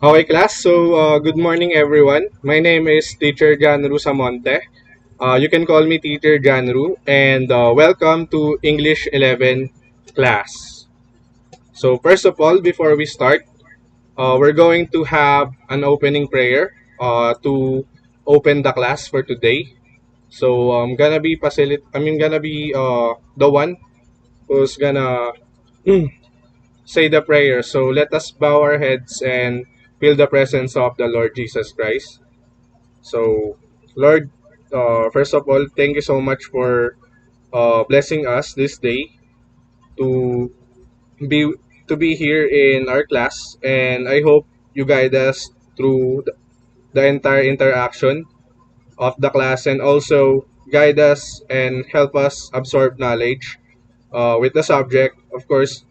Okay, class. Good morning, everyone. My name is Teacher Janru Samonte. You can call me Teacher Janru, and welcome to English 11 class. So, first of all, before we start, we're going to have an opening prayer to open the class for today. So, I'm gonna be the one who's gonna say the prayer. So, let us bow our heads and feel the presence of the Lord Jesus Christ. So, Lord, first of all, thank you so much for blessing us this day to be here in our class, and I hope you guide us through the entire interaction of the class, and also guide us and help us absorb knowledge with the subject. Of course,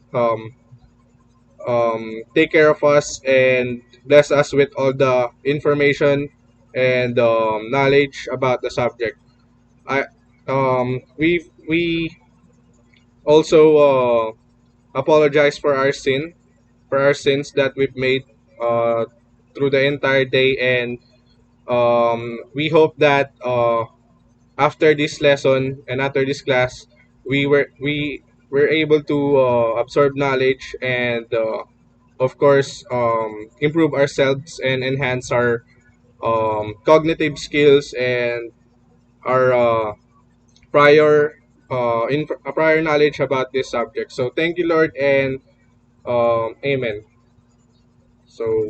take care of us and bless us with all the information and knowledge about the subject. I we also apologize for our sins that we've made uh, through the entire day, and we hope that after this lesson and after this class we were able to absorb knowledge and of course improve ourselves and enhance our cognitive skills and our prior knowledge about this subject. So thank you, Lord, and amen. So,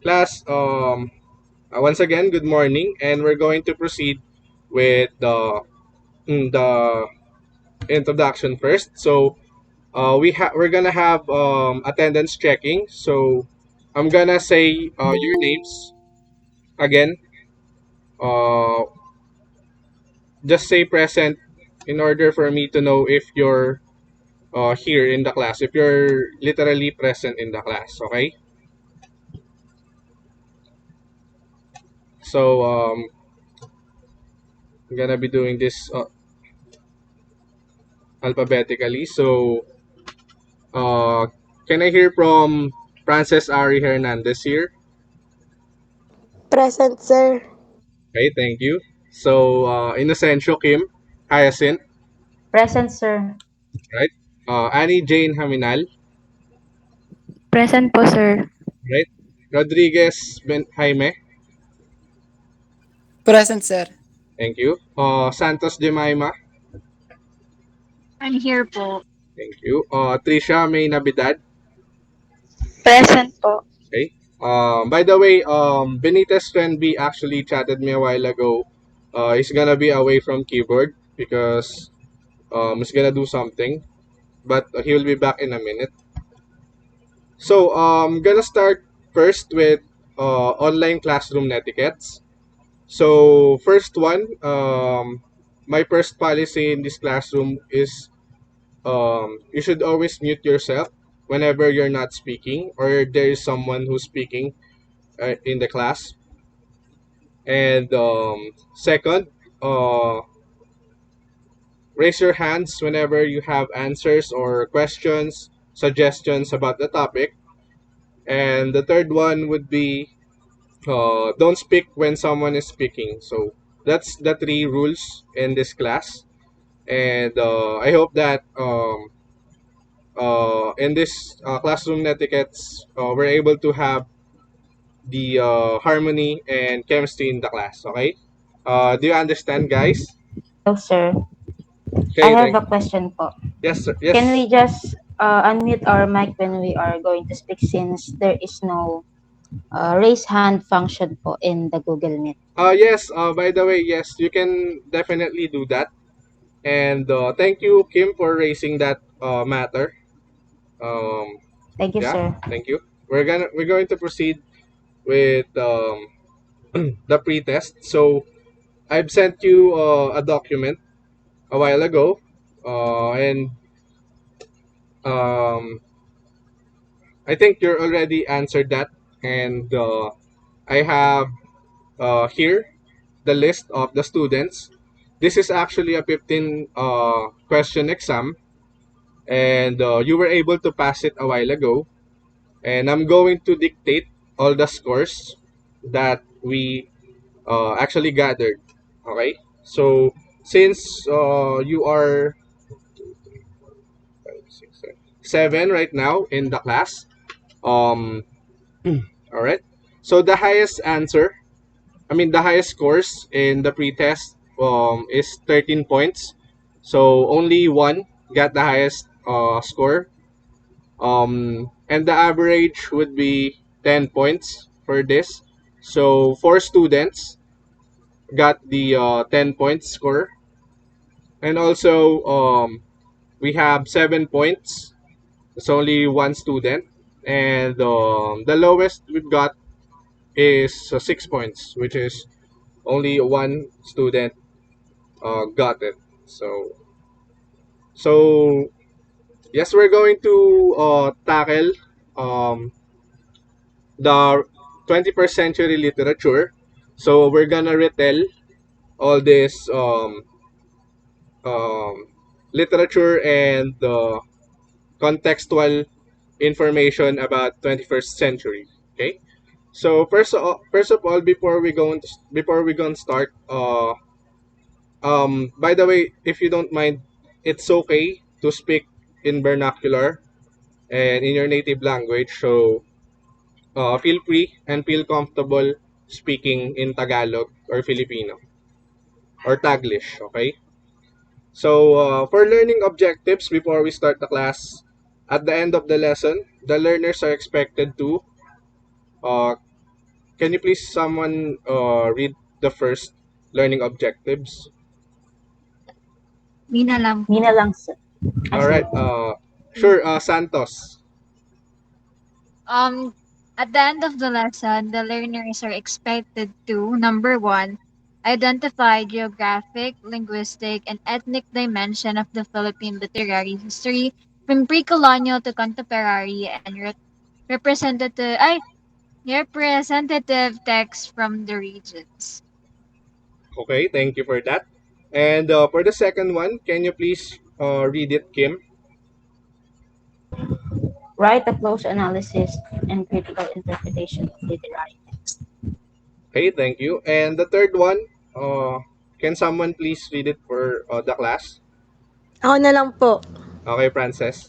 class, once again, good morning, and we're going to proceed with the introduction first. So, we're gonna have attendance checking. So, I'm gonna say your names again. Uh, just say present in order for me to know if you're here in the class, if you're literally present in the class, okay? So I'm gonna be doing this alphabetically. So uh, can I hear from Frances Ari Hernandez here? Present, sir. Okay, thank you. So Inocencio Kim Hyacinth, Present, sir. right? Annie Jane Haminal, Present po, sir. right? Rodriguez Ben Jaime, Present, sir. thank you. Santos Jemima, I'm here po. thank you. Trisha May Nabidad, Present po. okay. By the way, Benitez friend B actually chatted me a while ago. He's gonna be away from keyboard because he's gonna do something, but he will be back in a minute. So gonna start first with online classroom etiquettes. So first one, my first policy in this classroom is you should always mute yourself whenever you're not speaking or there is someone who's speaking in the class. And second, uh, raise your hands whenever you have answers or questions, suggestions about the topic. And the third one would be don't speak when someone is speaking. So that's the three rules in this class. And I hope that in this classroom etiquettes, we're able to have the harmony and chemistry in the class. Okay? Do you understand, guys? Hello, sir. Okay, I thank. have a question po. Yes, sir. Can Yes. we just unmute our mic when we are going to speak since there is no raise hand function po in the Google Meet? Yes. By the way, yes, you can definitely do that. And thank you, Kim, for raising that matter. Um, Thank you, yeah, sir. thank you. We're going to proceed with the pretest. So I've sent you a document a while ago, and um, I think you're already answered that. And I have here the list of the students. This is actually a 15 question exam, and you were able to pass it a while ago. And I'm going to dictate all the scores that we actually gathered. Okay, so since you are seven right now in the class, um, all right. So the highest answer, I mean the highest scores in the pretest is 13 points. So only one got the highest score. And the average would be 10 points for this. So four students got the 10 points score. And also we have 7 points. It's only one student. And the lowest we've got is 6 points, which is only one student got it. So yes, we're going to tackle um, the 21st century literature. So we're gonna retell all this um, literature and contextual information about 21st century. Okay. So first of all, before we go and start, by the way, if you don't mind, it's okay to speak in vernacular and in your native language. So feel free and feel comfortable speaking in Tagalog or Filipino or Taglish. Okay. So for learning objectives, before we start the class, at the end of the lesson, the learners are expected to. Uh, can you please someone read the first learning objectives? Mina lang Me po. na lang, sir. All Sige right. po. Sure. Santos. Um, at the end of the lesson, the learners are expected to, number one, identify geographic, linguistic, and ethnic dimension of the Philippine literary history from pre-colonial to contemporary and representative texts from the regions. Okay. Thank you for that. And for the second one, can you please read it, Kim? Write a close analysis and critical interpretation of literary text. Okay. Thank you. And the third one, can someone please read it for the class? Ako na lang po. Okay, Frances.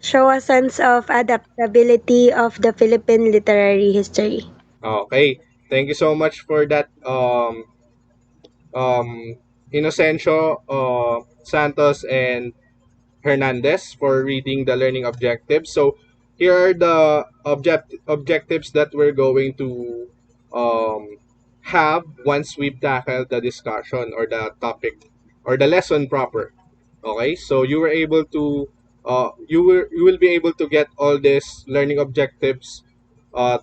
Show a sense of adaptability of the Philippine literary history. Okay. Thank you so much for that, um, Inocencio, Santos, and Hernandez for reading the learning objectives. So here are the objectives that we're going to um, have once we've tackled the discussion or the topic or the lesson proper. Okay, so you were able to you will be able to get all these learning objectives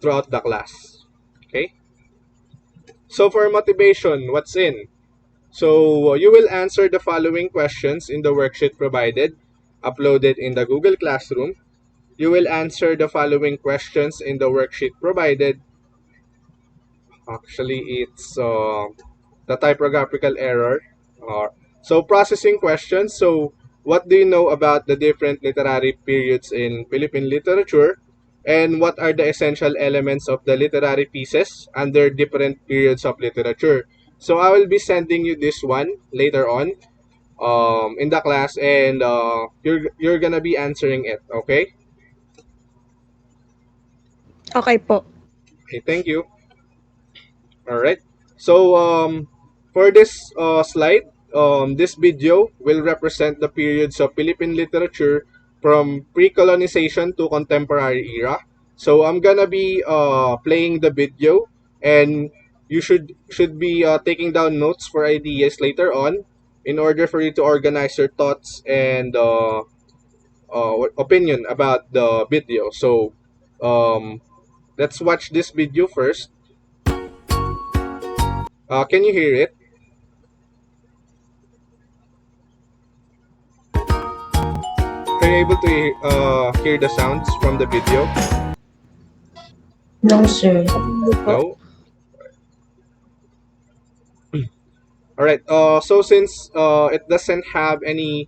throughout the class. Okay, so for motivation, what's in? So you will answer the following questions in the worksheet provided, uploaded in the Google Classroom. You will answer the following questions in the worksheet provided. Actually, it's the typographical error. So processing questions. So what do you know about the different literary periods in Philippine literature? And what are the essential elements of the literary pieces under different periods of literature? So I will be sending you this one later on in the class, and you're gonna be answering it. Okay. Okay po. Okay. Thank you. All right. So for this slide, this video will represent the periods of Philippine literature from pre-colonization to contemporary era. So I'm gonna be playing the video, and you should be taking down notes for ideas later on, in order for you to organize your thoughts and opinion about the video. So um, let's watch this video first. Can you hear it? Are you able to hear the sounds from the video? No, sir. Hindi po. No? All right. So since it doesn't have any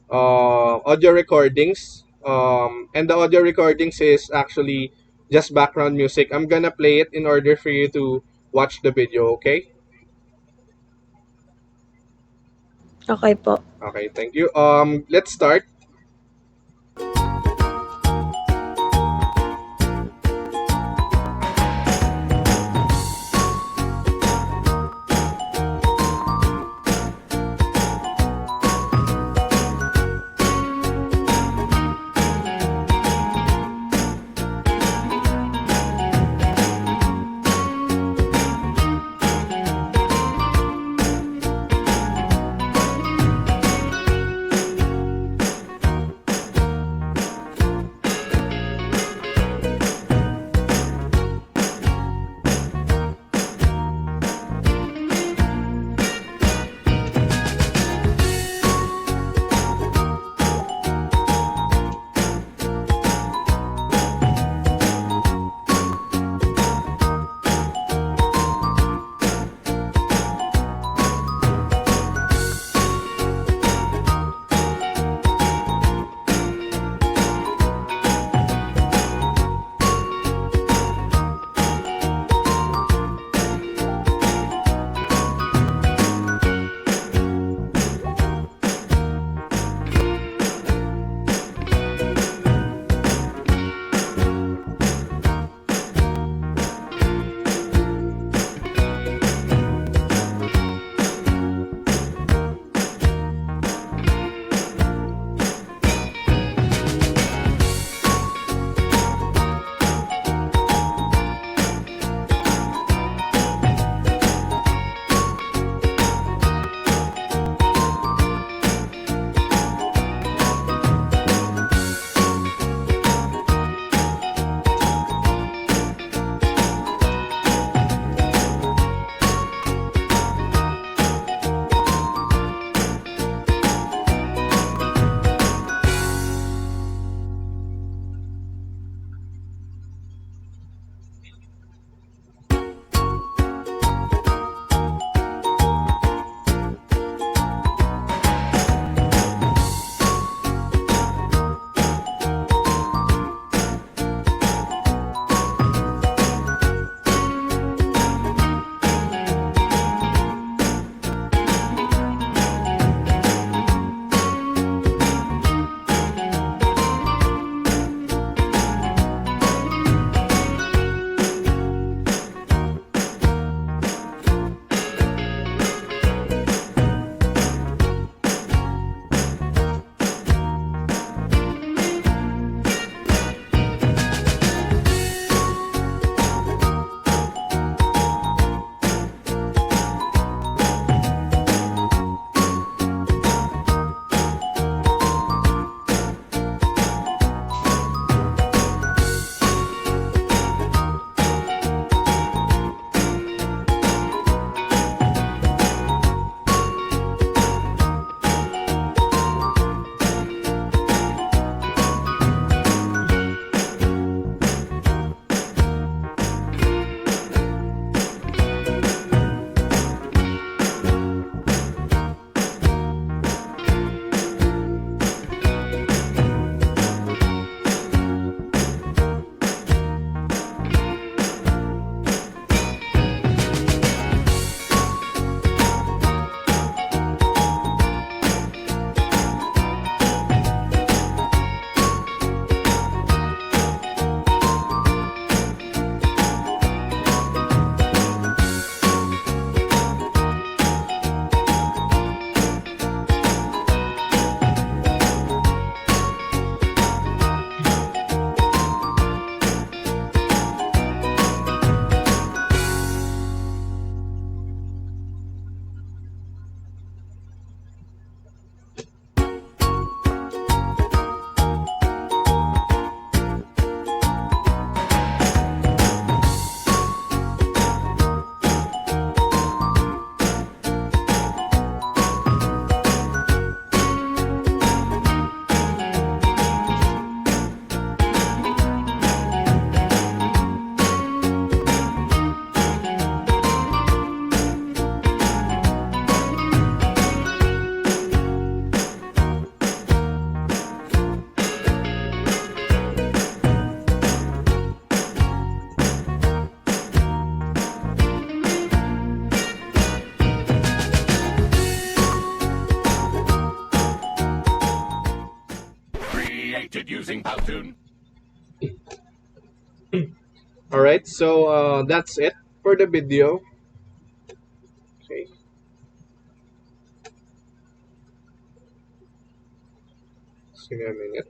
audio recordings, and the audio recordings is actually just background music. I'm gonna play it in order for you to watch the video, okay? Okay po. Okay, thank you. Let's start. All right, so that's it for the video. Okay, just give me a minute.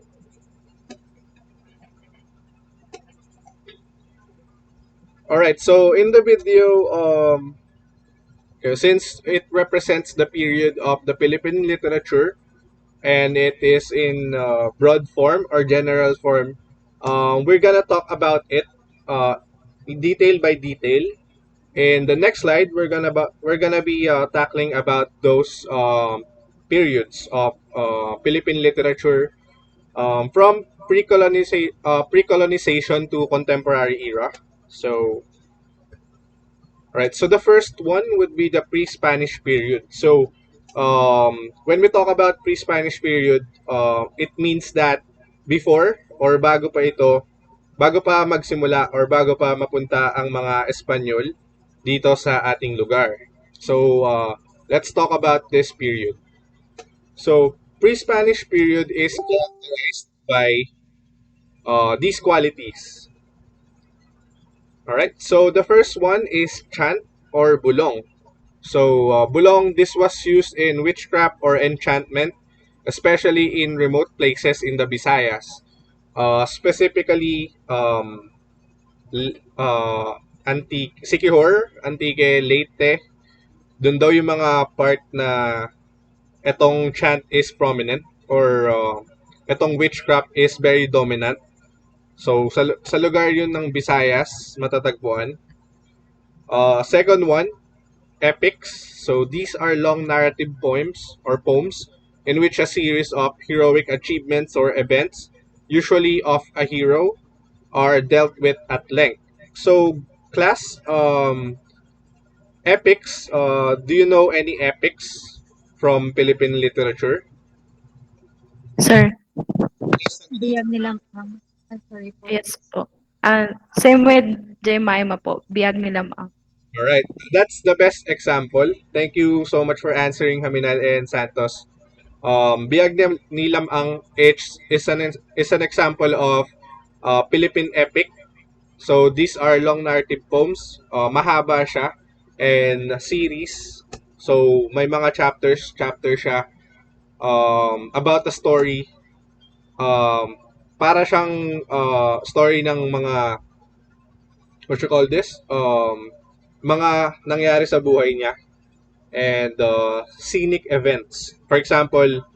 All right, so in the video, okay, since it represents the period of the Philippine literature and it is in broad form or general form, we're gonna talk about it uh, detail by detail. In the next slide, we're gonna be tackling about those periods of Philippine literature from pre-colonization to contemporary era. So, right. So the first one would be the pre-Spanish period. So, when we talk about pre-Spanish period, it means that before or bago pa magsimula or bago pa mapunta ang mga Espanyol dito sa ating lugar. So, let's talk about this period. So, pre-Spanish period is characterized by these qualities. All right. So the first one is chant or bulong. So bulong, this was used in witchcraft or enchantment, especially in remote places in the Visayas. Specifically, Antique, Siquijor, Antique, Leyte. Doon daw yung mga part na etong chant is prominent or etong witchcraft is very dominant. So sa lugar yun ng Visayas, matatagpuan. Second one, epics. So these are long narrative poems in which a series of heroic achievements or events, usually of a hero, are dealt with at length. So class, epics. Do you know any epics from Philippine literature? Sir, Biyag nilang sorry po. yes po. Same with Jemima po, biyag ni Lamang. All right, that's the best example. Thank you so much for answering, Haminal and Santos. Biyag Nilam ang is an example of Philippine epic. So these are long narrative poems. Mahaba siya and series. So may mga chapter siya about a story. Para siyang story ng mga what you call this? Mga nangyari sa buhay niya and scenic events. For example,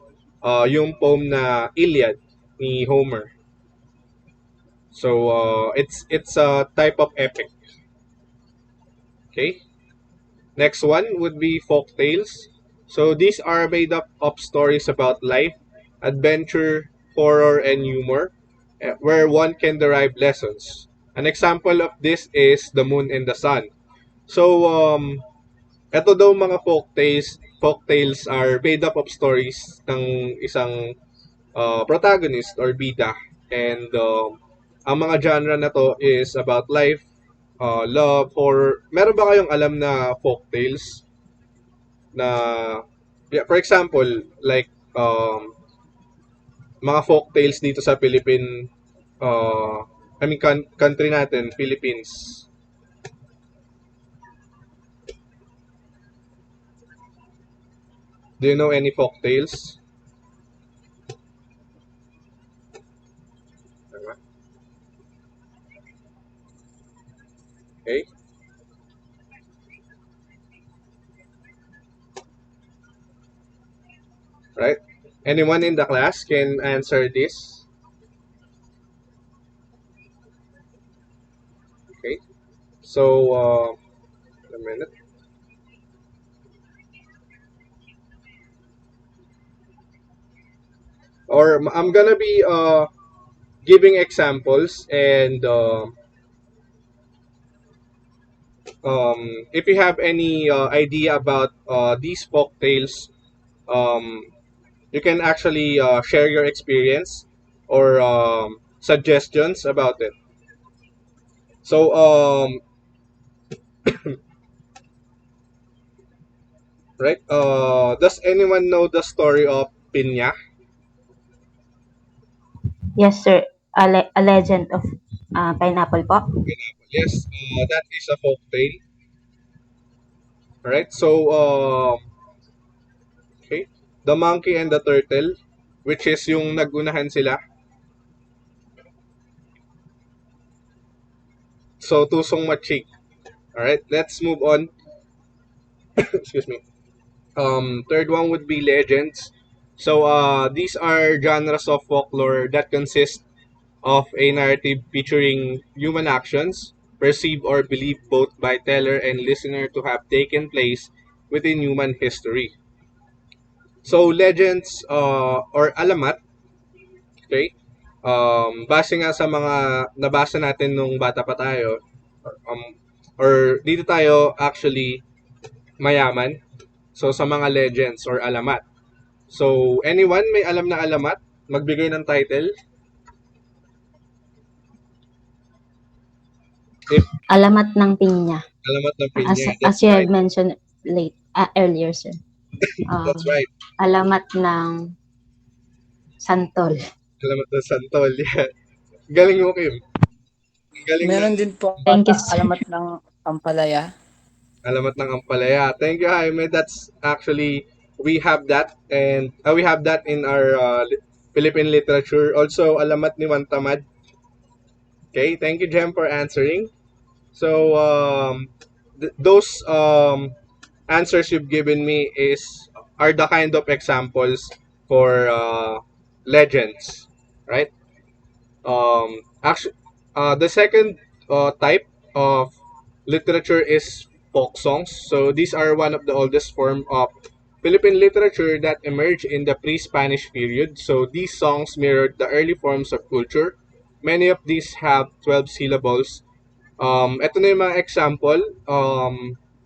yung poem na Iliad ni Homer. So it's a type of epic. Okay. Next one would be folk tales. So these are made up of stories about life, adventure, horror, and humor, where one can derive lessons. An example of this is The Moon and the Sun. So eto daw mga folk tales are made up of stories ng isang protagonist or bida. And ang mga genre na to is about life, love, or meron ba kayong alam na folk tales na, yeah, for example, like mga folk tales dito sa country natin, Philippines. Do you know any folk tales? Okay. Right? Anyone in the class can answer this? Okay. So, a minute. Or I'm gonna be giving examples, and if you have any idea about these folk tales, um, you can actually share your experience or suggestions about it. So, right? Does anyone know the story of Pinya? Yes, sir. A Legend of Pineapple po. Yes, that is a folk tale. Alright, so, okay. The Monkey and the Turtle, which is yung nagunahan sila. So, Tusong Machik. Alright, let's move on. Excuse me. Third one would be legends. So, these are genres of folklore that consist of a narrative featuring human actions, perceived or believed both by teller and listener to have taken place within human history. So, legends or alamat, okay? Base nga sa mga nabasa natin nung bata pa tayo, um, or dito tayo actually mayaman. So, sa mga legends or alamat. So, anyone may alam na alamat? Magbigay ng title. If Alamat ng Pinya. alamat ng As, pinya, as that's you have right. mentioned earlier, sir. That's right. Alamat ng Santol. Alamat ng santol. Yeah. Galing mo, Kim. Galing ng Meron din po Thank you, ata sir. alamat ng ampalaya. alamat ng ampalaya. Thank you, Jaime. That's actually, we have that. And we have that in our Philippine literature. Also, alamat ni Mantamad. Okay, thank you, Jem, for answering. So, those answers you've given me are the kind of examples for legends, right? Actually, the second type of literature is folk songs. So these are one of the oldest form of Philippine literature that emerged in the pre-Spanish period. So these songs mirrored the early forms of culture. Many of these have 12 syllables. Ito na yung mga example.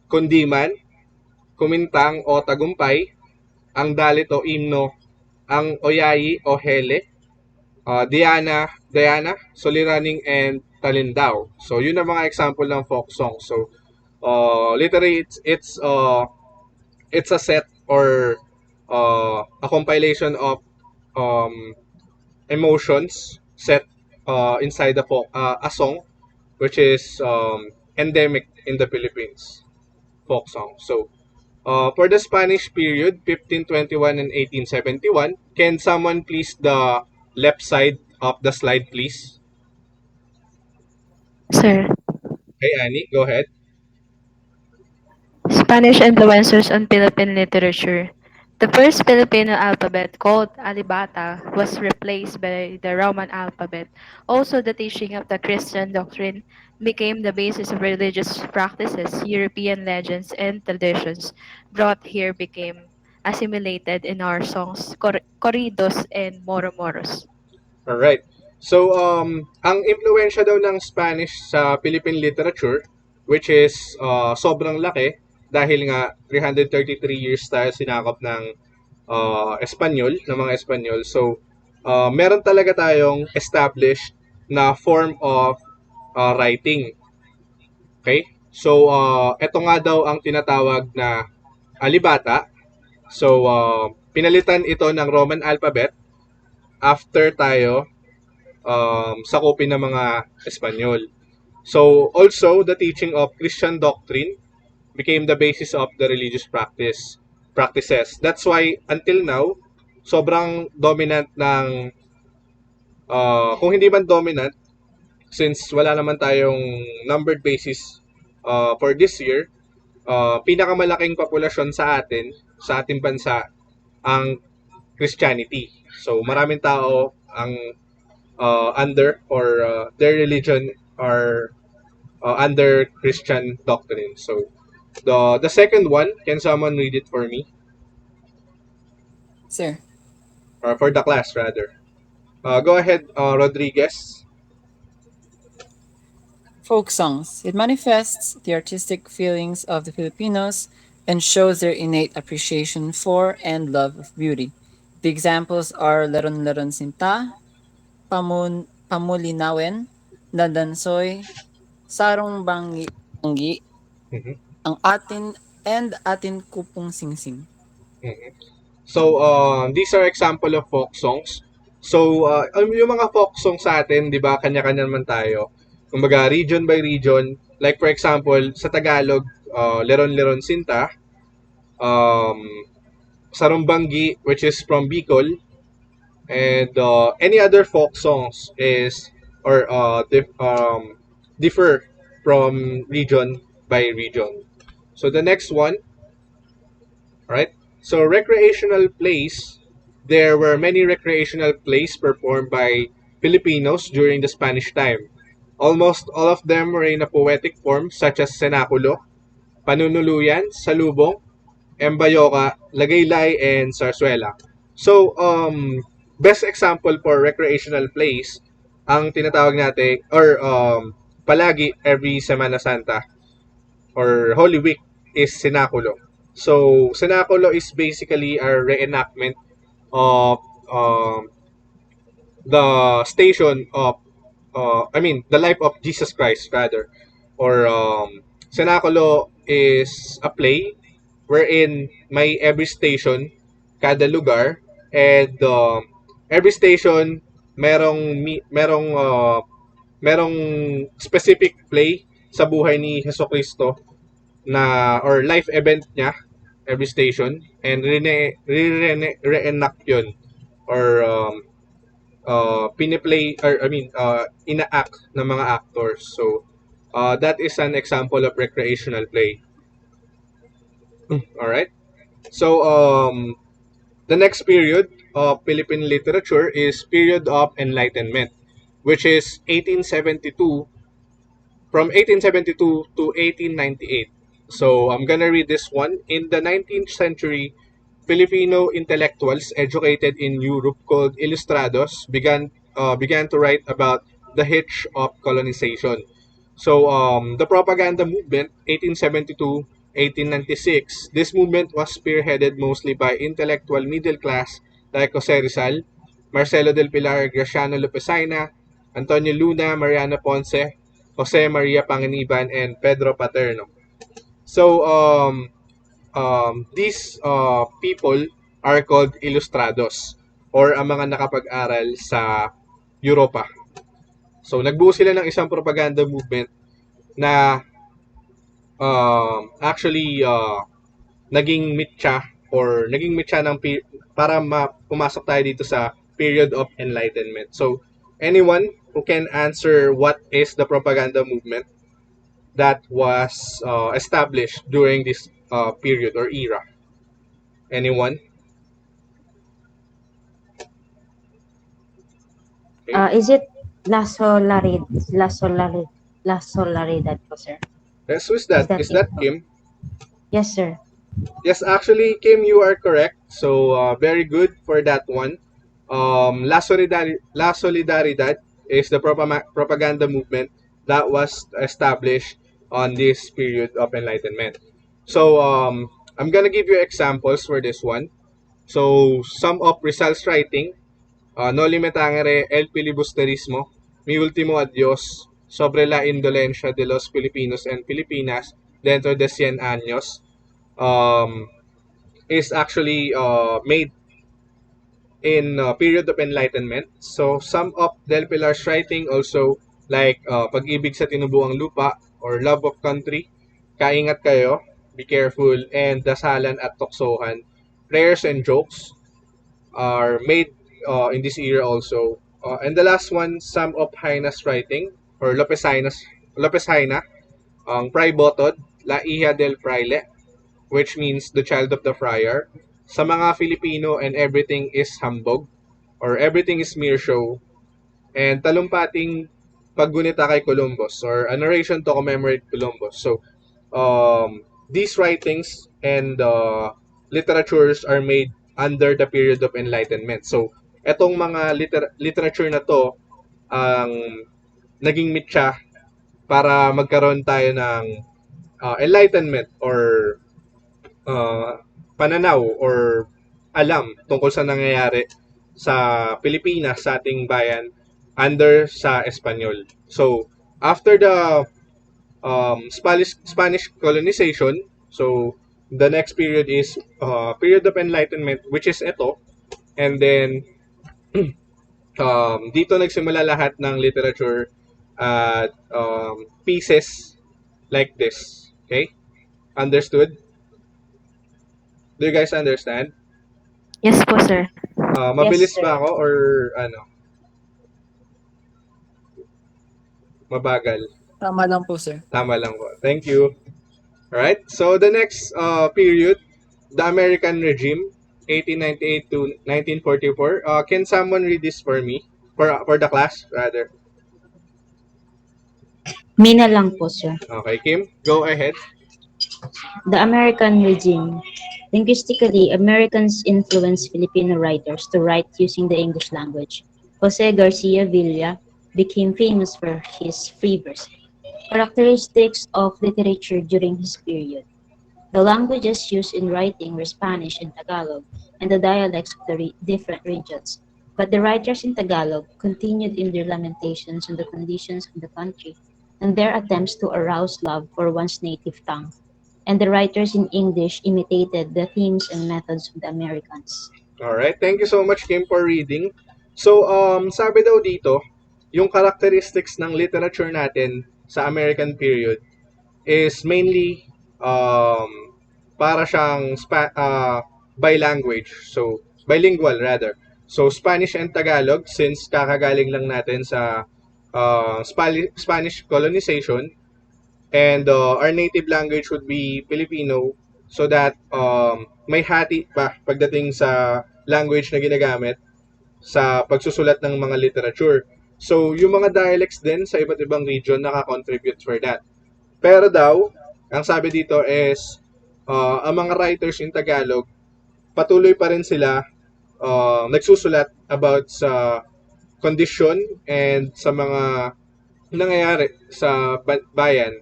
Kundiman, kumintang o tagumpay, ang dalit o imno, ang oyayi o hele, Diana, Soliraning, and Talindao. So, yun ang mga example ng folk song. So, literally, it's a set or a compilation of um, emotions set inside a song, which is endemic in the Philippines, folk song. So, for the Spanish period, 1521 and 1871, can someone please the left side of the slide, please? Sir. Hey, Annie, go ahead. Spanish influencers on Philippine literature. The first Filipino alphabet, called Alibata, was replaced by the Roman alphabet. Also, the teaching of the Christian doctrine became the basis of religious practices. European legends and traditions brought here became assimilated in our songs, corridos, and moromoros. Alright. So, ang impluensya daw ng Spanish sa Philippine literature, which is sobrang laki, dahil nga 333 years tayo sinakop ng Espanyol, ng mga Espanyol. So, meron talaga tayong established na form of writing. Okay? So, ito nga daw ang tinatawag na alibata. So, pinalitan ito ng Roman alphabet after tayo sakupin ng mga Espanyol. So, also, the teaching of Christian doctrine became the basis of the religious practices. That's why, until now, sobrang dominant ng, kung hindi man dominant, since wala naman tayong numbered basis for this year, pinakamalaking populasyon sa ating bansa, ang Christianity. So, maraming tao ang under or their religion are under Christian doctrine. So, the second one, can someone read it for me? Sir, Or for the class, rather. Go ahead, Rodriguez. folk songs. It manifests the artistic feelings of the Filipinos and shows their innate appreciation for and love of beauty. The examples are Leron Leron Sinta, Pamulinawen, Dadansoy, Sarong Bangi, Bangi, Mhm, ang atin and atin kupong singsing. mhm. So, these are example of folk songs. So, yung mga folk song sa atin, di ba, kanya-kanya naman tayo. Kumbaga, region by region. Like for example, sa Tagalog, Leron-Leron Sinta, um, Sarumbanggi, which is from Bicol, and any other folk songs is or differ from region by region. So the next one, right? So recreational plays. There were many recreational plays performed by Filipinos during the Spanish time. Almost all of them were in a poetic form such as senakulo, panunuluyan, salubong, embayoka, lagaylay, and sarsuela. So, best example for recreational plays, ang tinatawag natin, or palagi every Semana Santa or Holy Week is Sinakulo. So, Sinakulo is basically a reenactment of the station of the life of Jesus Christ rather, or Cenaculo is a play wherein may every station, kada lugar, and every station merong specific play sa buhay ni Hesus Kristo na or life event niya every station, and reenact yun or piniplay or ina-act ng mga actors. So that is an example of recreational play. All right. So the next period of Philippine literature is period of Enlightenment, which is 1872 from 1872 to 1898. So I'm gonna read this one. In the 19th century, Filipino intellectuals educated in Europe called Ilustrados began to write about the hitch of colonization. So the propaganda movement, 1872, 1896, this movement was spearheaded mostly by intellectual middle class like Jose Rizal, Marcelo del Pilar, Graciano Lopezina, Antonio Luna, Mariano Ponce, Jose Maria Panganiban, and Pedro Paterno. So these people are called ilustrados or ang mga nakapag-aral sa Europa. So nagbuo sila ng isang propaganda movement na actually naging mitya or naging mitya para pumasok tayo dito sa period of enlightenment. So anyone who can answer what is the propaganda movement that was established during this period or era? Anyone? Okay. Is it La Solarid, La Solarid, La Solaridad po, sir? Yes, who's Is that? that Is it that po? Kim? Yes, sir. Yes, actually, Kim, you are correct. So, very good for that one. La Solidaridad is the propaganda movement that was established on this period of enlightenment. So, I'm gonna give you examples for this one. So, some of Rizal's writing, Noli me tangere el filibusterismo, mi último adiós sobre la indolencia de los Filipinos and Filipinas dentro de 100 años, um, is actually made in period of enlightenment. So some of Del Pilar's writing also like Pag-ibig sa tinubuang lupa or Love of Country, Kaingat kayo, Be careful, and Dasalan at Toksohan, Prayers and Jokes are made in this era also. And the last one, some of Haina's writing or Lopez Haina, ang Fray Botod, La Hija del Fraile, which means the child of the friar. Sa mga Filipino and everything is hambog or everything is mere show. And talumpating paggunita kay Columbus or a narration to commemorate Columbus. So these writings and literatures are made under the period of enlightenment. So etong mga literature na to ang naging mitya para magkaroon tayo ng enlightenment or pananaw or alam tungkol sa nangyayari sa Pilipinas, sa ating bayan, under sa Espanyol. So, after the Spanish colonization, so the next period is period of enlightenment, which is ito. And then Dito nagsimula lahat ng literature at pieces like this. Okay? Understood? Do you guys understand? Yes po, sir. Yes, Mabilis sir. ba ako or ano, mabagal? Tama lang po, sir. Tama lang po. Thank you. Alright, so the next period, the American regime, 1898 to 1944. Can someone read this for me? For the class, rather. Mina lang po, sir. Okay, Kim, go ahead. The American regime. Linguistically, Americans influenced Filipino writers to write using the English language. Jose Garcia Villa became famous for his free verse. Characteristics of literature during his period. The languages used in writing were Spanish and Tagalog, and the dialects of the different regions. But the writers in Tagalog continued in their lamentations on the conditions of the country and their attempts to arouse love for one's native tongue. And the writers in English imitated the themes and methods of the Americans. Alright, thank you so much, Kim, for reading. So, sabi daw dito, yung characteristics ng literature natin sa American period is mainly para siyang bilanguage. So, bilingual rather. So, Spanish and Tagalog since kakagaling lang natin sa Spanish colonization and our native language would be Filipino so that may hati pa pagdating sa language na ginagamit sa pagsusulat ng mga literature. So, yung mga dialects din sa iba't ibang region nakakontribute for that. Pero daw, ang sabi dito is, ang mga writers in Tagalog, patuloy pa rin sila nagsusulat about sa condition and sa mga nangyayari sa bayan.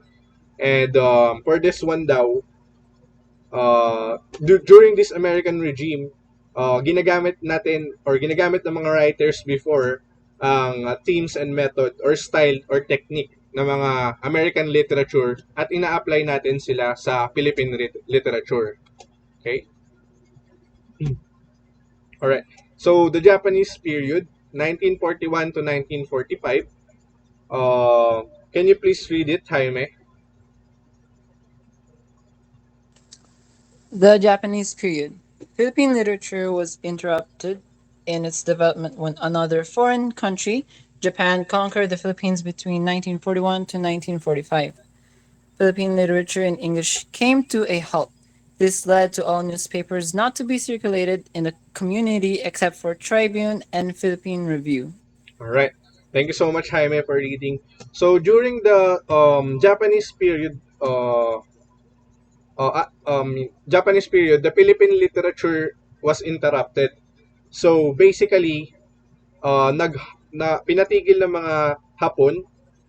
And for this one daw, during this American regime, ginagamit natin or ginagamit ng mga writers before ang themes and method or style or technique ng mga American literature at ina-apply natin sila sa Philippine literature. Okay? Alright. So, the Japanese period, 1941 to 1945. Can you please read it, Jaime? The Japanese period. Philippine literature was interrupted in its development when another foreign country, Japan, conquered the Philippines between 1941 to 1945. Philippine literature in English came to a halt. This led to all newspapers not to be circulated in the community except for Tribune and Philippine Review. Alright. Thank you so much, Jaime, for reading. So, during the Japanese period, Japanese period, the Philippine literature was interrupted. So, basically, pinatigil ng mga Hapon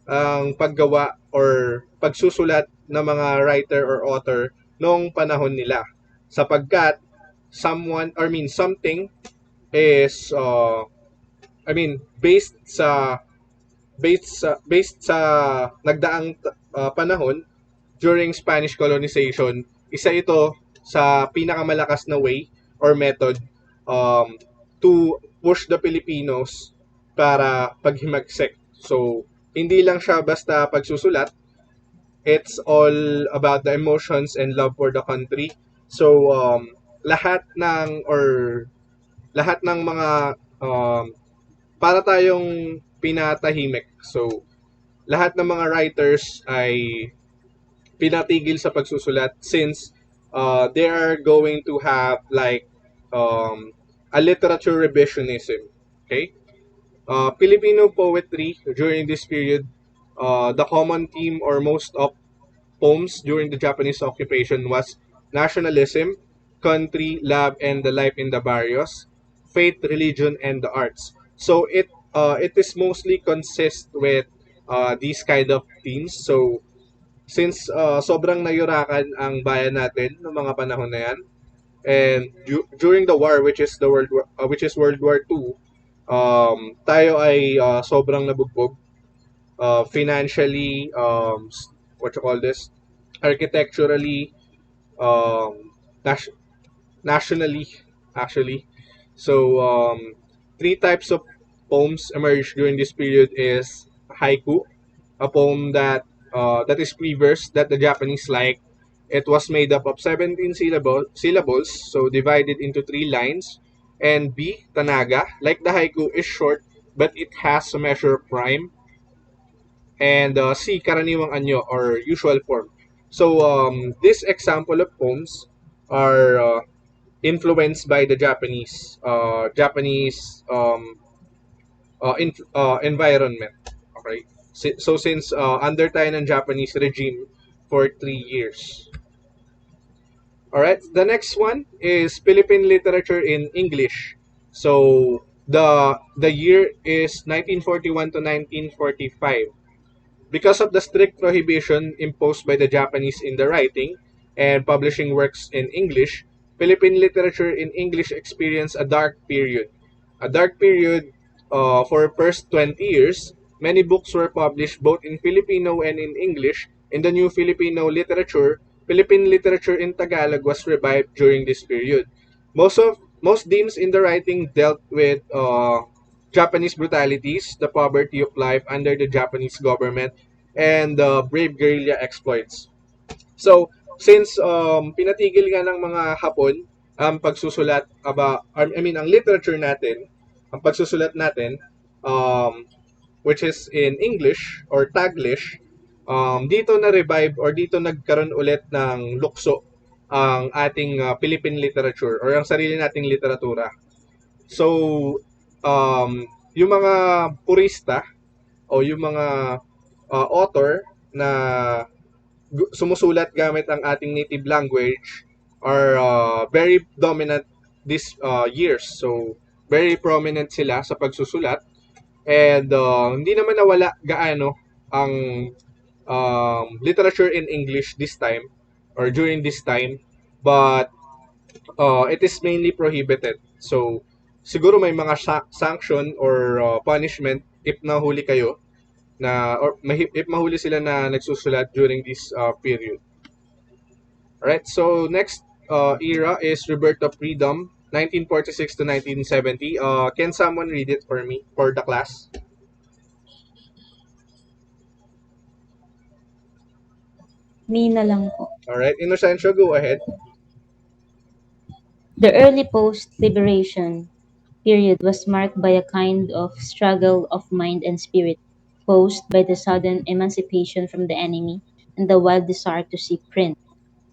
ang paggawa or pagsusulat ng mga writer or author noong panahon nila. Sapagkat something is based sa nagdaang panahon during Spanish colonization, isa ito sa pinakamalakas na way or method um, to push the Filipinos para paghimagsik. So, hindi lang siya basta pagsusulat, it's all about the emotions and love for the country. So, lahat ng or lahat ng mga para tayong pinatahimik. So, lahat ng mga writers ay pinatigil sa pagsusulat since they are going to have like um, a literature revisionism. Okay? Filipino poetry during this period, the common theme or most of poems during the Japanese occupation was nationalism, country, love, and the life in the barrios, faith, religion, and the arts. So it is mostly consist with these kind of themes. So since sobrang nayurakan ang bayan natin noong mga panahon na yan, and during the war which is World War II, tayo ay sobrang nabugbog financially, what you call this, architecturally, nas- nationally, actually. So, three types of poems emerged during this period is haiku, a poem that is free verse that the Japanese like. It was made up of 17 syllables, so divided into three lines. And B, tanaga, like the haiku, is short, but it has a measure of rhyme. And C, karaniwang anyo, or usual form. So this example of poems are influenced by the Japanese environment. Okay. So since under tayo ng Japanese regime for 3 years. All right. The next one is Philippine literature in English. So the year is 1941 to 1945. Because of the strict prohibition imposed by the Japanese in the writing and publishing works in English, Philippine literature in English experienced a dark period. A dark period for first 20 years. Many books were published both in Filipino and in English. In the new Filipino literature, Philippine literature in Tagalog was revived during this period. Most themes in the writing dealt with Japanese brutalities, the poverty of life under the Japanese government, and the brave guerrilla exploits. So, since pinatigil nga ng mga Hapon ang pagsusulat ang literature natin, ang pagsusulat natin, um, which is in English or Taglish, dito na-revive or dito nagkaroon ulit ng lukso ang ating Philippine literature or ang sarili nating literatura. So, yung mga purista o yung mga author na sumusulat gamit ang ating native language are very dominant this years. So, very prominent sila sa pagsusulat. And hindi naman nawala gaano ang literature in English this time or during this time. But it is mainly prohibited. So, siguro may mga sanction or punishment if nahuli kayo or if mahuli sila na nagsusulat during this period. Alright, so next era is Rebirth of Freedom, 1946 to 1970. Can someone read it for me, for the class? Me na lang po. Alright, Inocencio, go ahead. The early post-liberation period was marked by a kind of struggle of mind and spirit, posed by the sudden emancipation from the enemy and the wild desire to see print.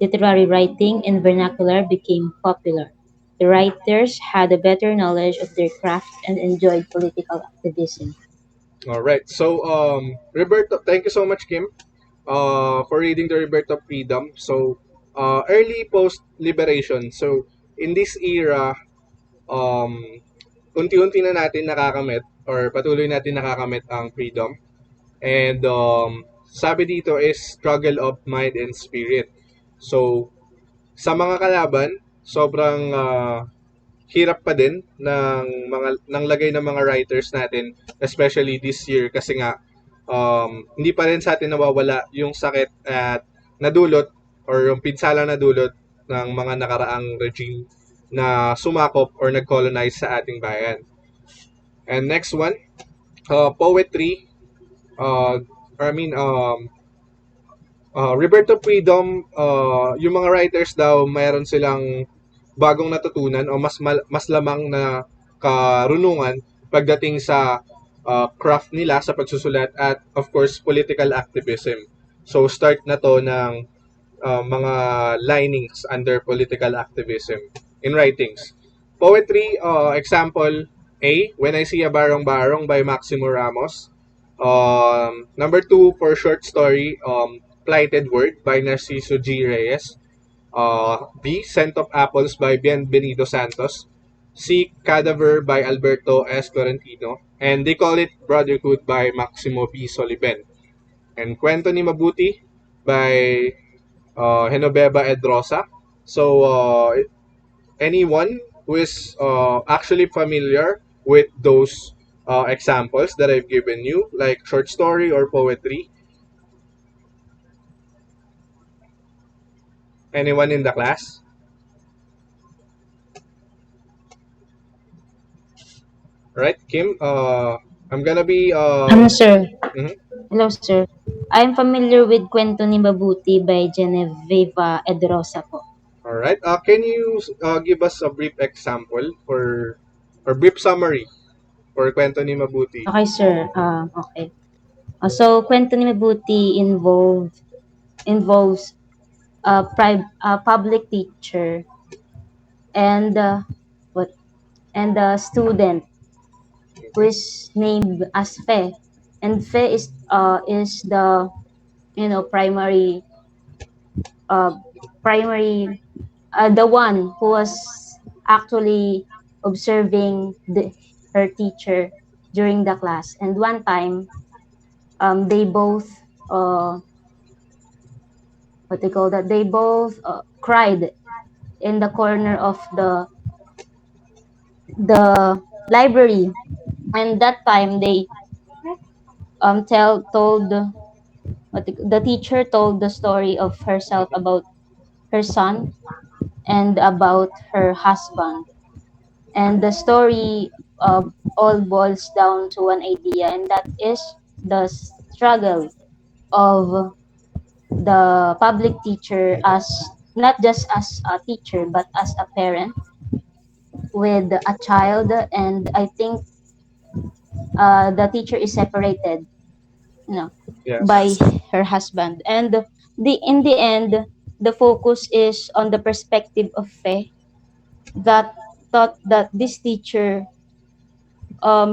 Literary writing in vernacular became popular. The writers had a better knowledge of their craft and enjoyed political activism. Alright, so Rebirth of, thank you so much, Kim, for reading the Rebirth of Freedom. So, early post-liberation. So, in this era, um, unti-unti na natin nakakamit or patuloy natin nakakamit ang freedom. And sabi dito is struggle of mind and spirit. So, sa mga kalaban, sobrang hirap pa din ng lagay ng mga writers natin, especially this year kasi nga hindi pa rin sa atin nawawala yung sakit at nadulot or yung pinsala na dulot ng mga nakaraang regime na sumakop or nag-colonize sa ating bayan. And next one, poetry. Uh, I mean, Roberto Freedom, yung mga writers daw, mayroon silang bagong natutunan o mas lamang na karunungan pagdating sa craft nila sa pagsusulat at of course political activism. So start na to ng mga linings under political activism in writings. Poetry, example A, When I See a Barong Barong by Maximo Ramos. Number two, for short story, Plighted Word by Narciso G. Reyes. B, Scent of Apples by Bienvenido Santos. C, Cadaver by Alberto S. Florentino. And they call it Brotherhood by Maximo B. Soliben. And Kwento ni Mabuti by Genoveva Edrosa. So, anyone who is actually familiar with those examples that I've given you, like short story or poetry? Anyone in the class? Right, Kim? I'm gonna be Sir. mhm. Hello, sir. I'm familiar with Kwento ni Mabuti by Genevieve Edrosa po. All right. Can you give us a brief example for or brief summary for Kwento ni Mabuti? Okay, sir. Okay. So, Kwento ni Mabuti involves a public teacher and what and a student who Okay. is named as Fe, and Fe is the primary uh primary the one who was actually observing her teacher during the class. And one time, they both what they call that they both cried in the corner of the library. And that time they tell told the teacher told the story of herself Mhm. about her son and about her husband. And the story all boils down to one idea, and that is the struggle of the public teacher, as not just as a teacher but as a parent with a child. And I think the teacher is separated, you know, by Yes. her husband. And in the end, the focus is on the perspective of Fe, that thought that this teacher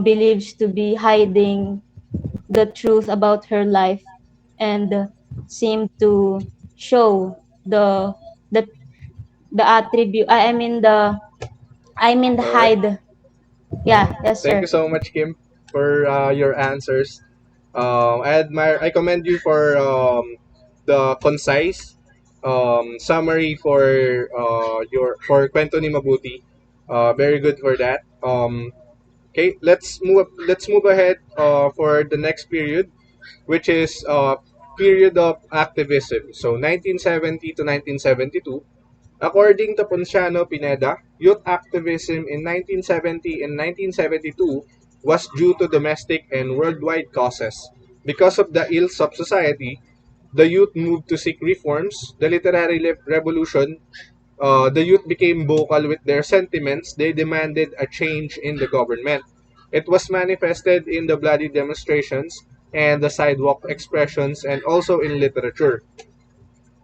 believes to be hiding the truth about her life, and seemed to show the the attribute, I mean the All right. hide. Yeah, yes, Thank you sir. so much, Kim, for your answers. I commend you for the concise summary for your for Kwento ni Mabuti. Very good for that. Okay, let's move ahead for the next period, which is period of activism. So 1970 to 1972. According to Ponciano Pineda, youth activism in 1970 and 1972 was due to domestic and worldwide causes. Because of the ills of society, the youth moved to seek reforms. The literary revolution, the youth became vocal with their sentiments. They demanded a change in the government. It was manifested in the bloody demonstrations and the sidewalk expressions and also in literature.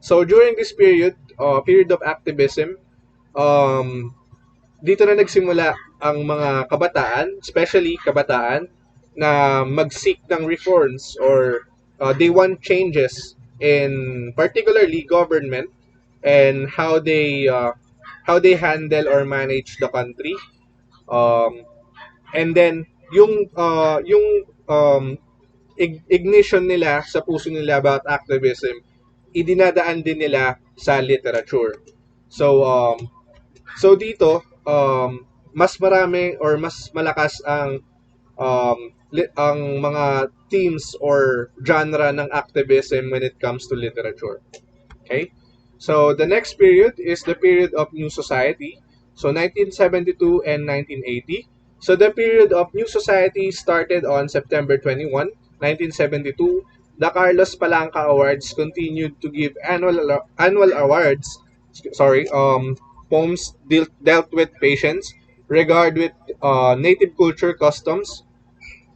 So during this period of activism, um, dito na nagsimula ang mga kabataan, especially kabataan, na mag-seek ng reforms or they want changes in particularly government and how they handle or manage the country. Um, and then yung ignition nila sa puso nila about activism, idinadaan din nila sa literature. So so dito mas marami or mas malakas ang mga themes or genre ng activism when it comes to literature. Okay? So the next period is the period of New Society. So 1972 and 1980. So the period of New Society started on September 21, 1972. The Carlos Palanca Awards continued to give annual awards. Sorry, poems dealt with patience, regard with native culture customs,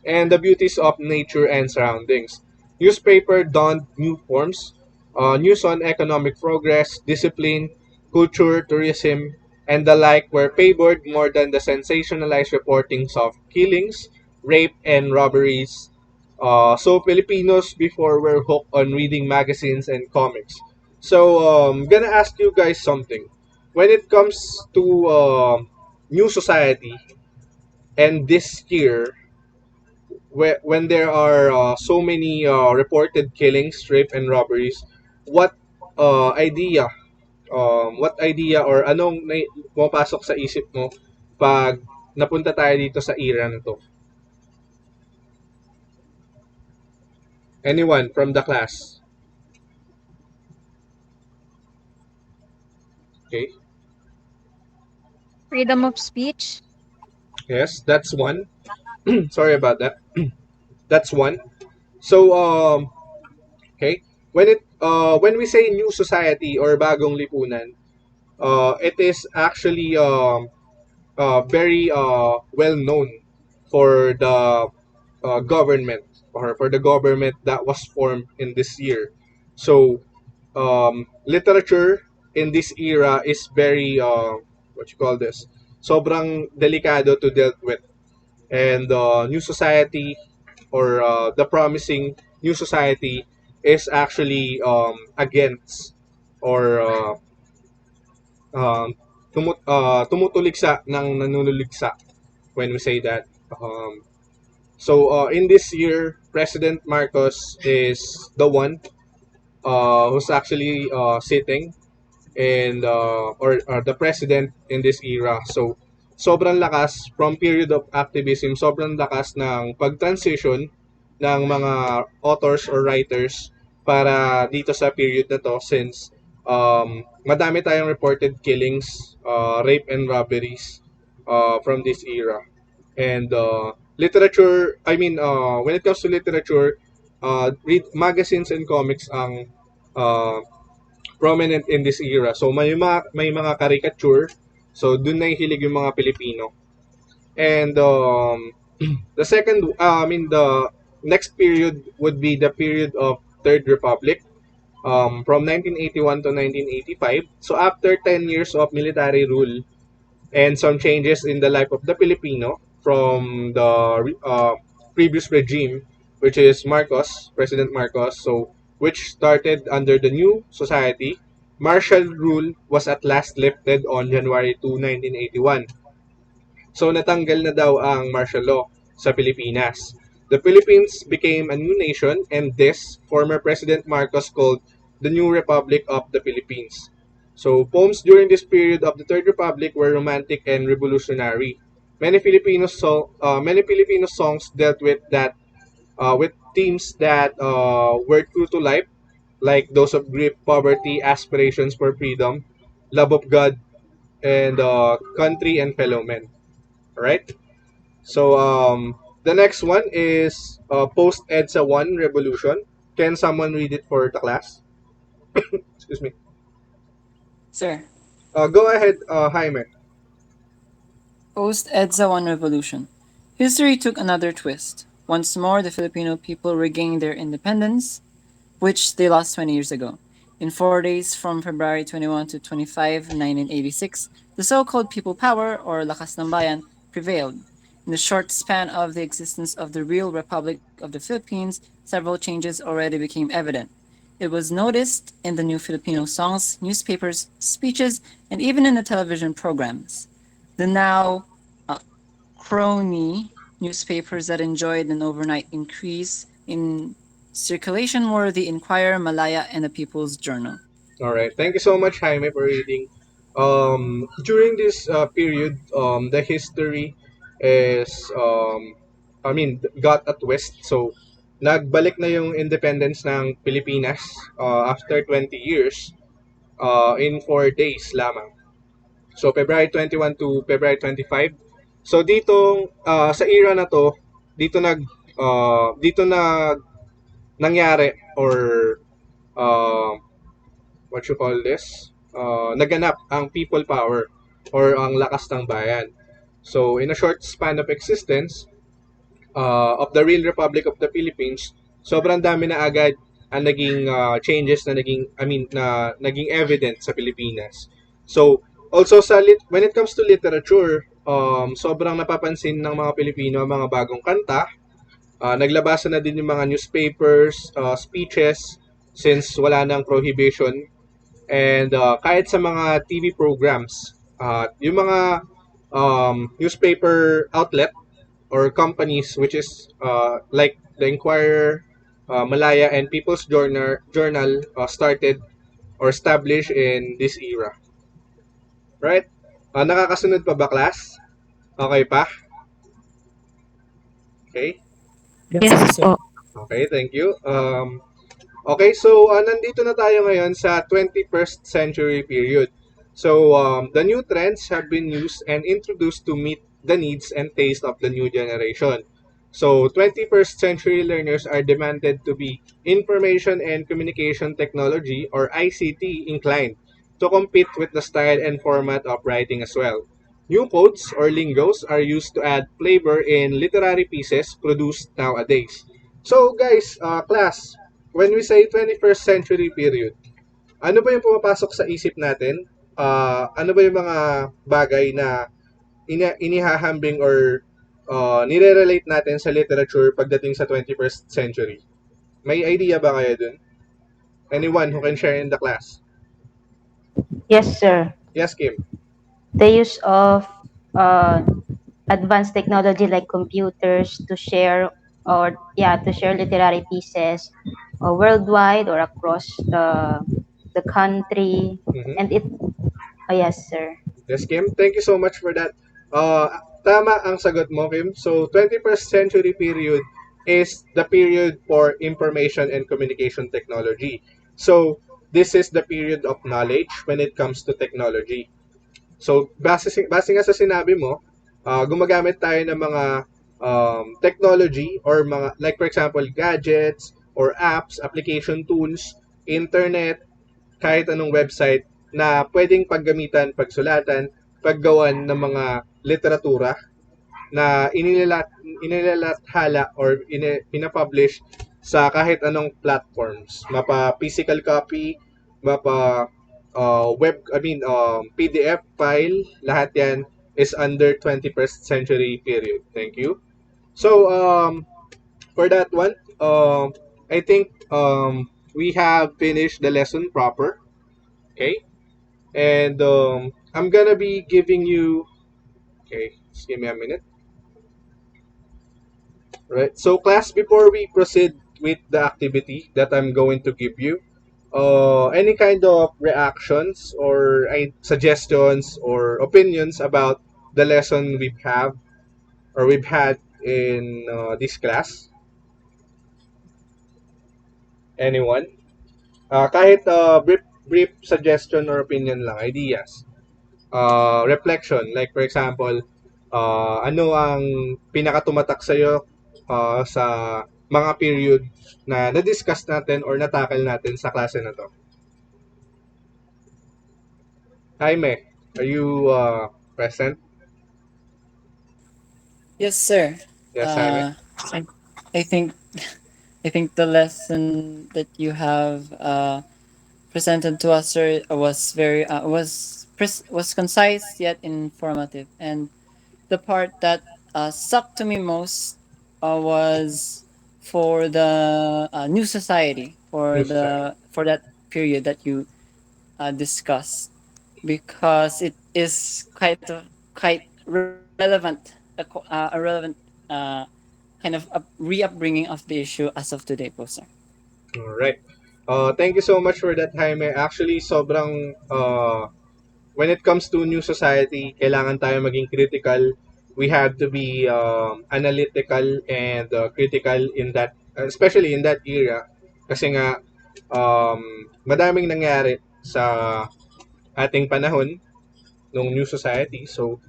and the beauties of nature and surroundings. Newspaper donned new forms, news on economic progress, discipline, culture, tourism, and the like were favored more than the sensationalized reportings of killings, rape, and robberies. So Filipinos before were hooked on reading magazines and comics. So gonna ask you guys something. When it comes to new society and this year, when there are so many reported killings, rape, and robberies, what what idea or anong pumapasok sa isip mo pag napunta tayo dito sa era na to? Anyone from the class? Okay. Freedom of speech. Yes, that's one. Sorry about that. That's one. So okay, when we say new society or bagong lipunan, it is actually very well known for the government or for the government that was formed in this year. So literature in this era is very what you call this, sobrang delikado to deal with, and new society or the promising new society is actually against or tumutuligsa ng nanunuligsa when we say that. So in this year, President Marcos is the one who's actually sitting and or the president in this era. So sobrang lakas from period of activism, sobrang lakas ng pag-transition ng mga authors or writers para dito sa period na to, since madami tayong reported killings, rape and robberies from this era. And literature, I mean, when it comes to literature, read magazines and comics ang uh, prominent in this era. So may mga caricature. So dun na hilig yung mga Pilipino. And the next period would be the period of Third Republic, from 1981 to 1985. So after 10 years of military rule and some changes in the life of the Filipino from the previous regime, which is Marcos, President Marcos, so which started under the new society. Martial rule was at last lifted on January 2, 1981. So natanggal na daw ang martial law sa Pilipinas. The Philippines became a new nation, and this former President Marcos called the New Republic of the Philippines. So poems during this period of the Third Republic were romantic and revolutionary. Many Filipino songs dealt with themes that were true to life, like those of grief, poverty, aspirations for freedom, love of God, and country and fellow men. Right? So the next one is post EDSA 1 revolution. Can someone read it for the class? Excuse me. Sir, Go ahead, Jaime. post EDSA 1 revolution. History took another twist. Once more, the Filipino people regained their independence, which they lost 20 years ago. In 4 days from February 21 to 25, 1986, the so-called people power, or Lakas ng Bayan, prevailed. In the short span of the existence of the real Republic of the Philippines, several changes already became evident. It was noticed in the new Filipino songs, newspapers, speeches, and even in the television programs. The now crony newspapers that enjoyed an overnight increase in circulation were the Inquirer, Malaya, and the People's Journal. All right. Thank you so much, Jaime, for reading. During this period, the history is, got a twist. So, nagbalik na yung independence ng Pilipinas after 20 years in 4 days lamang. So, February 21 to February 25. So, dito, sa era na to, dito na nangyari or uh, what you call this, naganap ang people power or ang lakas ng bayan. So, in a short span of existence of the real Republic of the Philippines, sobrang dami na agad ang naging changes na naging evident sa Pilipinas. So, also when it comes to literature, sobrang napapansin ng mga Pilipino ang mga bagong kanta. Naglabasan na din yung mga newspapers, speeches, since wala nang prohibition. And kahit sa mga TV programs, yung mga newspaper outlet or companies, which is like the Inquirer, Malaya, and People's Journal started or established in this era. Right? Nakakasunod pa ba, class? Okay pa? Okay? Yes, Yes sir. po. Okay, thank you. Okay, so nandito na tayo ngayon sa 21st century period. So the new trends have been used and introduced to meet the needs and taste of the new generation. So 21st century learners are demanded to be information and communication technology or ICT inclined to compete with the style and format of writing as well. New codes or lingos are used to add flavor in literary pieces produced nowadays. So guys, class, when we say 21st century period, ano ba yung pumapasok sa isip natin? Ano ba yung mga bagay na inihahambing or nire-relate natin sa literature pagdating sa 21st century? May idea ba kayo dun? Anyone who can share in the class? Yes, sir. Yes, Kim. The use of uh, advanced technology like computers to share to share literary pieces worldwide or across the country, and Mm-hmm. it yes, sir. Yes, Kim. Thank you so much for that. Tama ang sagot mo, Kim. So, 21st century period is the period for information and communication technology. So, this is the period of knowledge when it comes to technology. So, base nga sa sinabi mo, gumagamit tayo ng mga technology or mga, like for example, gadgets or apps, application tools, internet, kahit anong website na pwedeng paggamitan, pagsulatan, paggawan ng mga literatura na inilalathala or pinapublish sa kahit anong platforms. Mapa physical copy, mapa PDF file, lahat yan is under 21st century period. Thank you. So, for that one, I think we have finished the lesson proper. Okay. And I'm gonna be giving you. Okay, just give me a minute. Right. So, class, before we proceed with the activity that I'm going to give you, any kind of reactions or suggestions or opinions about the lesson we've had in this class? Anyone? Kahit brief suggestion or opinion lang, ideas. Reflection. Like for example, ano ang pinakatumatak sa'yo sa mga period na na-discuss natin or natakal natin sa klase na to? Jaime, are you present? Yes, sir. Yes, Jaime. Uh, I, I think I think the lesson that you have presented to us, sir, was very was concise yet informative, and the part that stuck to me most was for the new society New society. for that period that you discussed, because it is quite relevant, a relevant uh, kind of re-upbringing of the issue as of today po, sir. Alright. Thank you so much for that, Jaime. Actually, sobrang when it comes to new society, kailangan tayo maging critical. We have to be analytical and critical in that, especially in that era. Kasi nga, madaming nangyari sa ating panahon ng new society. So,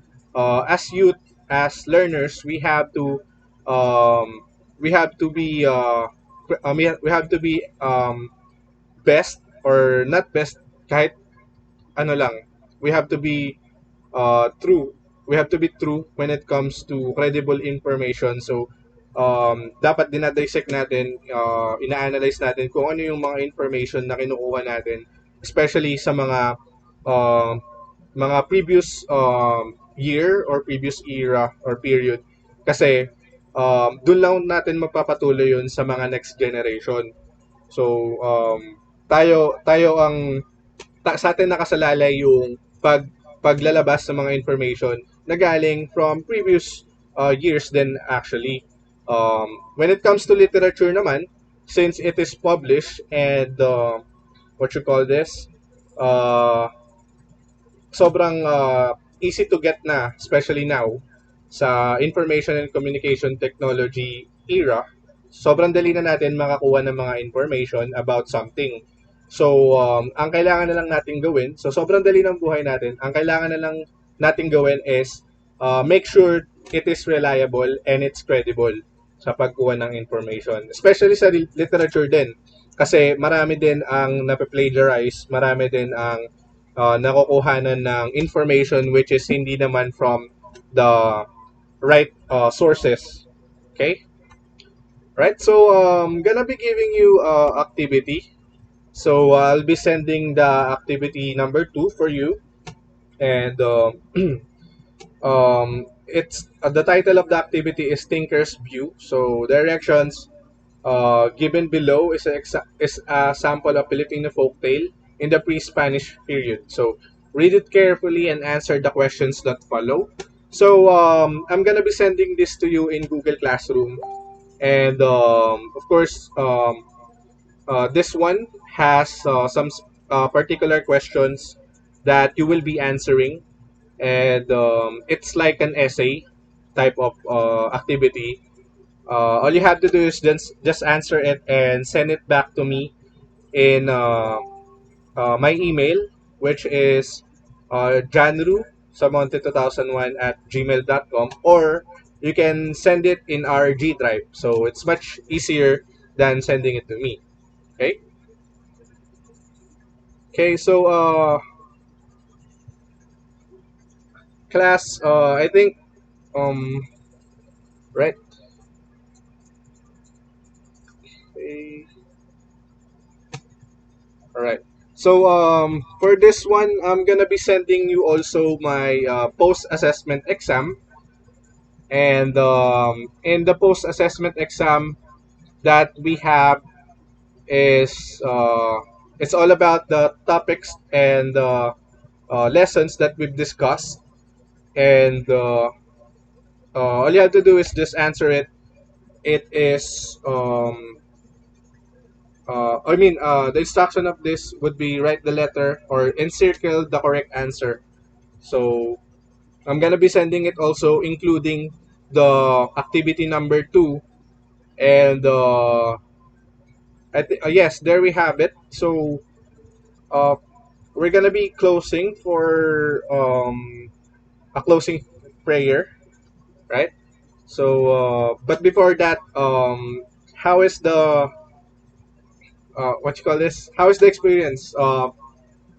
as youth, as learners, um, we have to be we have to be best or not best kahit ano lang. We have to be true. We have to be true when it comes to credible information. So, dapat dinadissect natin, ina-analyze natin kung ano yung mga information na kinukuha natin, especially sa uh, mga previous year or previous era or period. Kasi, doon lang natin magpapatuloy yun sa mga next generation. So, tayo ang sa atin nakasalalay yung paglalabas ng mga information na galing from previous years then actually. When it comes to literature naman, since it is published and what you call this, uh, sobrang easy to get na, especially now, sa information and communication technology era, sobrang dali na natin makakuha ng mga information about something. So, ang kailangan na lang natin gawin, so sobrang dali ng buhay natin, ang kailangan na lang natin gawin is make sure it is reliable and it's credible sa pagkuha ng information. Especially sa literature din. Kasi marami din ang nape-plagiarize, marami din ang nakukuhanan ng information which is hindi naman from the right sources. Okay? Right? So, gonna be giving you activity. So, I'll be sending the activity number 2 for you. And it's the title of the activity is Thinker's View. So directions given below is a sample of Filipino folktale in the pre-Spanish period. So read it carefully and answer the questions that follow. So I'm gonna be sending this to you in Google Classroom, and of course this one has some particular questions that you will be answering, and it's like an essay type of activity. All you have to do is just answer it and send it back to me in my email, which is Janru Samonte 2001 at gmail.com, or you can send it in our G Drive. So it's much easier than sending it to me. Okay. Okay. So class. I think right. Okay. All right. So for this one, I'm gonna be sending you also my post-assessment exam, and in the post-assessment exam that we have is it's all about the topics and lessons that we've discussed, and all you have to do is just answer it. It is the instruction of this would be write the letter or encircle the correct answer. So I'm gonna be sending it also, including the activity number 2, and yes, there we have it. So uh, we're gonna be closing for a closing prayer, right? So, but before that, how is the what you call this? How is the experience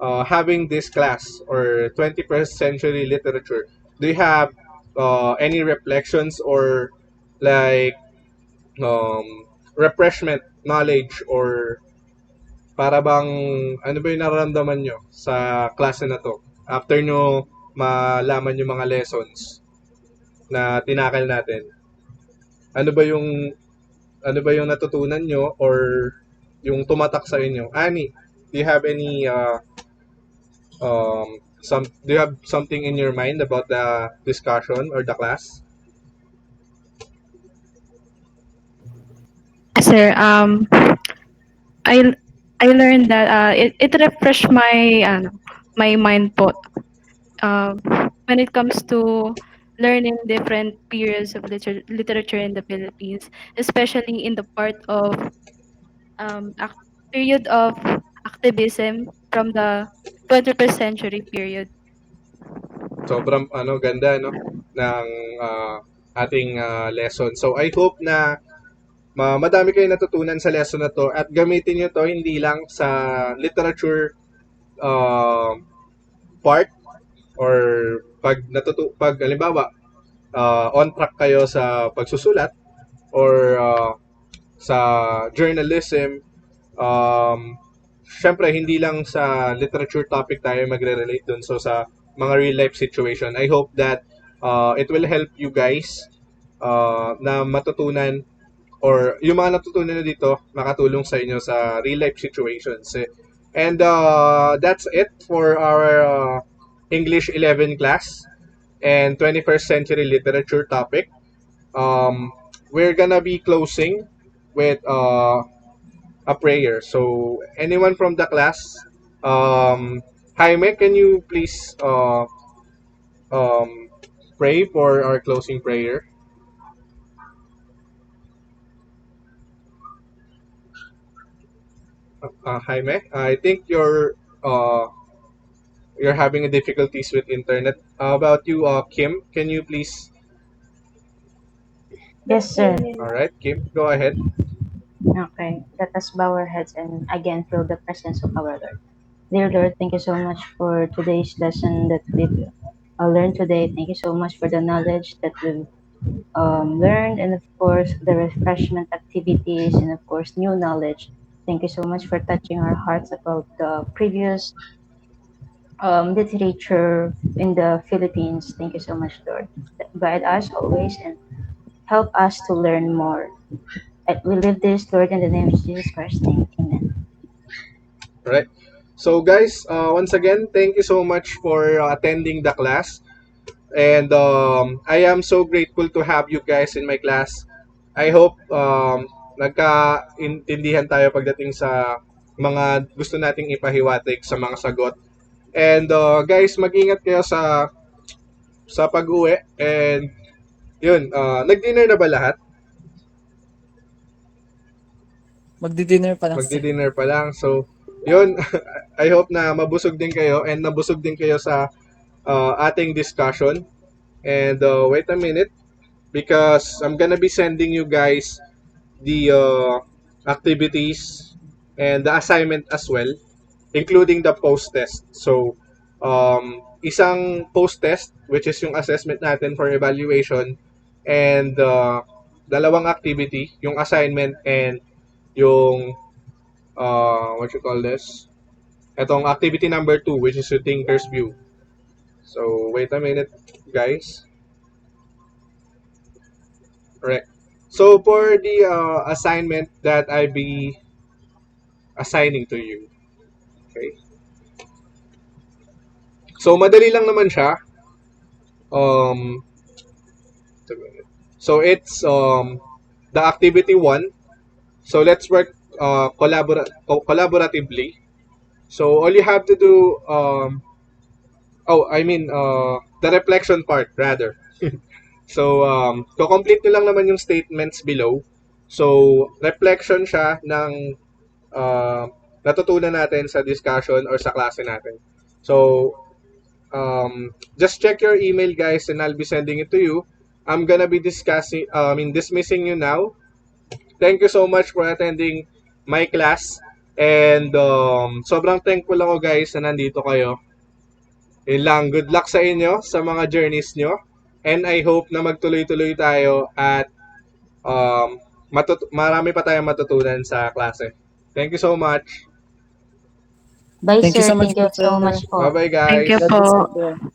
having this class or 21st century literature? Do you have any reflections or like um, refreshment knowledge, or para bang ano ba yung nararamdaman nyo sa klase na to after nyo malaman yung mga lessons na tinakal natin? Ano ba yung ano ba yung natutunan nyo or yung tumatak sa inyo? Ani, do you have any do you have something in your mind about the discussion or the class? Sir, I I learned that it refreshed my my mind po uh, when it comes to learning different periods of literature in the Philippines, especially in the part of period of activism from the 21st century period. Sobrang ganda no ng ating lesson. So I hope na madami kayong natutunan sa lesson na to at gamitin niyo to hindi lang sa literature uh, part, or pag halimbawa on track kayo sa pagsusulat or sa journalism. Syempre hindi lang sa literature topic tayo magre-relate dun, so sa mga real life situation. I hope that it will help you guys na matutunan, or yung mga natutunan na dito makatulong sa inyo sa real life situations. And that's it for our English 11 class and 21st century literature topic. We're gonna be closing with a prayer. So anyone from the class, Jaime, can you please um, pray for our closing prayer? Jaime, I think you're having difficulties with internet. How about you, Kim? Can you please? Yes, sir. All right, Kim, go ahead. Okay, let us bow our heads and again feel the presence of our Lord. Dear Lord, thank you so much for today's lesson that we've learned today. Thank you so much for the knowledge that we've learned, and of course, the refreshment activities, and of course, new knowledge. Thank you so much for touching our hearts about the previous literature in the Philippines. Thank you so much, Lord. Guide us always and help us to learn more. We live this, Lord, in the name of Jesus Christ. Amen. All right. So, guys, once again, thank you so much for attending the class. And I am so grateful to have you guys in my class. I hope nagka-intindihan tayo pagdating sa mga gusto nating ipahiwatig sa mga sagot. And guys, mag-ingat kayo sa pag-uwi. And yun, nag-dinner na ba lahat? Magdi-dinner pa lang, sir. Magdi-dinner pa lang. So, yun, I hope na mabusog din kayo and nabusog din kayo sa ating discussion. And wait a minute because I'm gonna be sending you guys the activities and the assignment as well, including the post test. So, isang post test, which is yung assessment natin for evaluation, and dalawang activity, yung assignment and yung, what you call this? Etong activity number 2, which is yung thinker's view. So, wait a minute, guys. Right. So, for the assignment that I be assigning to you, okay? So, madali lang naman siya. Um, so, it's the activity 1. So, let's work collaboratively. So, all you have to do, the reflection part, rather. So, complete nyo lang naman yung statements below. So, reflection siya ng natutunan natin sa discussion or sa klase natin. So, just check your email, guys, and I'll be sending it to you. I'm gonna be dismissing you now. Thank you so much for attending my class. And sobrang thankful ako, guys, na nandito kayo. Yun lang. Good luck sa inyo sa mga journeys nyo. And I hope na magtuloy-tuloy tayo at marami pa tayong matutunan sa klase. Thank you so much. Bye, Thank you sir. so much Thank po, you so sir. much Thank po. you Bye-bye, God guys. bless po. everyone.